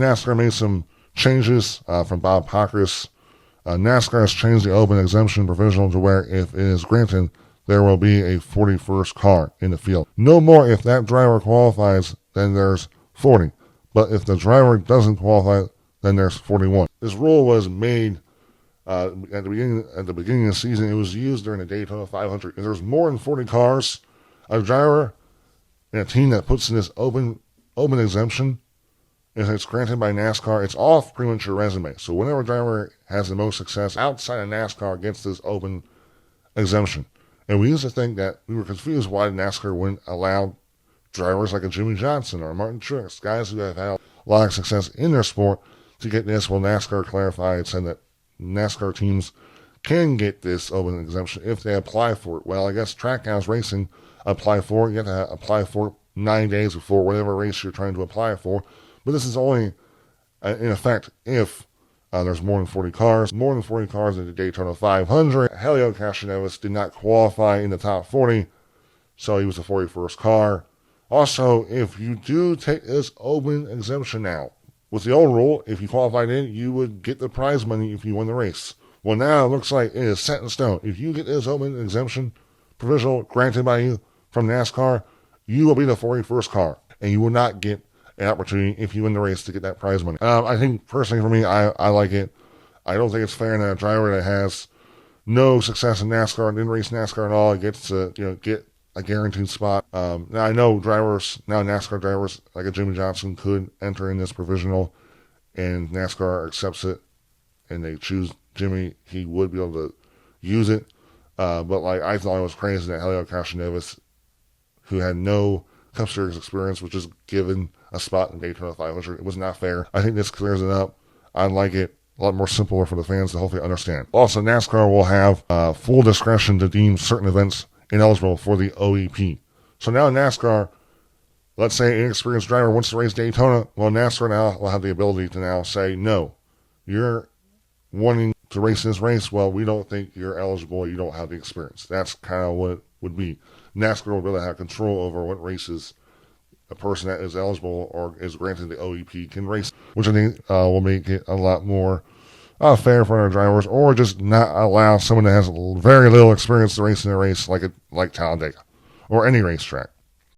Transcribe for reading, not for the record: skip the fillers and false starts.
NASCAR made some changes from Bob Pockrass. NASCAR has changed the open exemption provisional to where if it is granted, there will be a 41st car in the field. No more if that driver qualifies, then there's 40. But if the driver doesn't qualify, then there's 41. This rule was made at the beginning of the season. It was used during the Daytona 500. If there's more than 40 cars, a driver and a team that puts in this open exemption, if it's granted by NASCAR, it's off pretty much your resume. So whenever a driver has the most success outside of NASCAR gets this open exemption. And we used to think that we were confused why NASCAR wouldn't allow drivers like a Jimmy Johnson or Martin Truex, guys who have had a lot of success in their sport, to get this. Well, NASCAR clarified, said that NASCAR teams can get this open exemption if they apply for it. Well, I guess Trackhouse Racing apply for it. You have to apply for it 9 days before whatever race you're trying to apply for. But this is only in effect if there's more than 40 cars. More than 40 cars in the Daytona 500. Helio Castroneves did not qualify in the top 40, so he was the 41st car. Also, if you do take this open exemption now, with the old rule, if you qualified in, you would get the prize money if you won the race. Well, now it looks like it is set in stone. If you get this open exemption provisional granted by you from NASCAR, you will be the 41st car, and you will not get an opportunity if you win the race to get that prize money. I think, personally, for me, I like it. I don't think it's fair that a driver that has no success in NASCAR and didn't race NASCAR at all gets to get a guaranteed spot. Now, I know NASCAR drivers like a Jimmy Johnson could enter in this provisional, and NASCAR accepts it, and they choose Jimmy. He would be able to use it. But I thought it was crazy that Helio Castroneves, who had no Cup Series experience, was just given a spot in Daytona 500. It was not fair. I think this clears it up. I like it. A lot more simpler for the fans to hopefully understand. Also, NASCAR will have full discretion to deem certain events ineligible for the OEP. So now NASCAR, let's say an inexperienced driver wants to race Daytona, well, NASCAR now will have the ability to now say, no, you're wanting to race this race, well, we don't think you're eligible, you don't have the experience. That's kind of what it would be. NASCAR will really have control over what races a person that is eligible or is granted the OEP can race, which I think will make it a lot more fair for our drivers, or just not allow someone that has very little experience to race in a race like Talladega or any racetrack.